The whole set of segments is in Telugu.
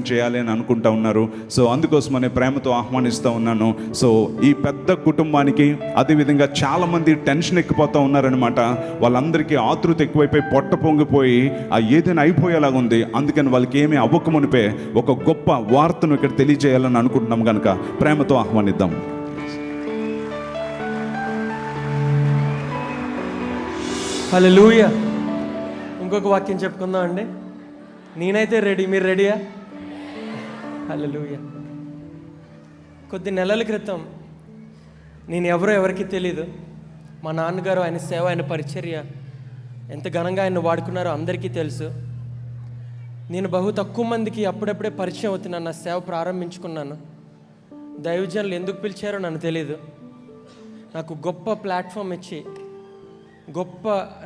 చేయాలి అని అనుకుంటా ఉన్నారు. సో అందుకోసమనే ప్రేమతో ఆహ్వానిస్తూ ఉన్నాను. సో ఈ పెద్ద కుటుంబానికి అదేవిధంగా చాలామంది టెన్షన్ ఎక్కిపోతూ ఉన్నారనమాట. వాళ్ళందరికీ ఆతృత ఎక్కువైపోయి పొట్ట పొంగిపోయి ఏదైనా అయిపోయేలాగా ఉంది. అందుకని వాళ్ళకి ఏమీ అవ్వకమునిపే ఒక గొప్ప వార్తను ఇక్కడ తెలియజేయాలని అనుకుంటున్నాం కనుక ప్రేమతో ఆహ్వానిద్దాం. హల్లెలూయా. ఇంకొక వాక్యం చెప్పుకుందాం అండి. నేనైతే రెడీ, మీరు రెడీయా? హల్లెలూయా. కొద్ది నెలల క్రితం నేను ఎవరికి తెలియదు. మా నాన్నగారు ఆయన సేవ, ఆయన పరిచర్య ఎంత ఘనంగా ఆయన వాడుకున్నారో అందరికీ తెలుసు. నేను బహు తక్కువ మందికి అప్పుడప్పుడే పరిచయం అవుతున్నాను. నా సేవ ప్రారంభించుకున్నాను. దైవజనులు ఎందుకు పిలిచారో నాకు తెలియదు. నాకు గొప్ప ప్లాట్ఫామ్ ఇచ్చి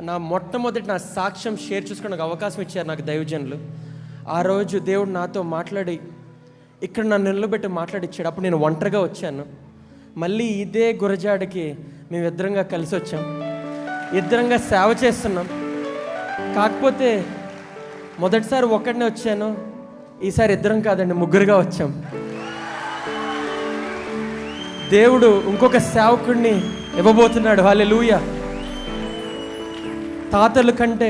నా మొట్టమొదటి నా సాక్ష్యం షేర్ చేసుకోవడానికి అవకాశం ఇచ్చారు నాకు దైవజనులు. ఆ రోజు దేవుడు నాతో మాట్లాడి ఇక్కడ నన్ను నిలబెట్టి మాట్లాడిచ్చాడు. అప్పుడు నేను ఒంటరిగా వచ్చాను. మళ్ళీ ఇదే గురజాడకి మేము ఇద్దరంగా కలిసి వచ్చాం, ఇద్దరంగా సేవ చేస్తున్నాం. కాకపోతే మొదటిసారి ఒక్కడనే వచ్చాను, ఈసారి ఇద్దరం కాదండి, ముగ్గురుగా వచ్చాం. దేవుడు ఇంకొక సేవకుడిని ఇవ్వబోతున్నాడు. హల్లెలూయా. తాతల కంటే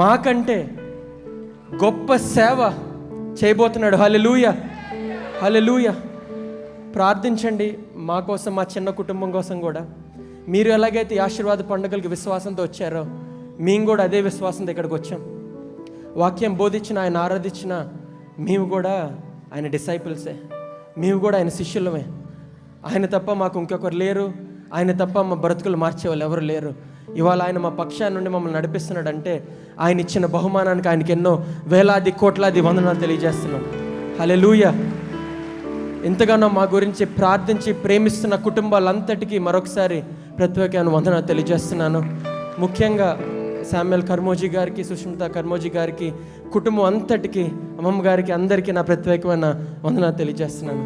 మాకంటే గొప్ప సేవ చేయబోతున్నాడు. హల్లెలూయా, హల్లెలూయా. ప్రార్థించండి మా కోసం, మా చిన్న కుటుంబం కోసం కూడా. మీరు ఎలాగైతే ఈ ఆశీర్వాద పండుగలకి విశ్వాసంతో వచ్చారో మేము కూడా అదే విశ్వాసంతో ఇక్కడికి వచ్చాం. వాక్యం బోధించిన, ఆయన ఆరాధించిన మేము కూడా ఆయన డిసైపుల్సే, మేము కూడా ఆయన శిష్యులమే. ఆయన తప్ప మాకు ఇంకొకరు లేరు. ఆయన తప్ప మా బ్రతుకులు మార్చేవాళ్ళు ఎవరు లేరు. ఇవాళ ఆయన మా పక్షాన్ని నుండి మమ్మల్ని నడిపిస్తున్నాడు అంటే ఆయన ఇచ్చిన బహుమానానికి ఆయనకి ఎన్నో వేలాది కోట్లాది వందనాలు తెలియజేస్తున్నాం. హల్లెలూయా. ఎంతగానో మా గురించి ప్రార్థించి ప్రేమిస్తున్న కుటుంబాలంతటికీ మరొకసారి ప్రత్యేకమైన వందనాలు తెలియజేస్తున్నాను. ముఖ్యంగా శామ్యుల్ కర్మోజీ గారికి, సుష్మిత కర్మోజీ గారికి, కుటుంబం అంతటికి, అమ్మమ్మ గారికి, అందరికీ నా ప్రత్యేకమైన వందనాలు తెలియజేస్తున్నాను.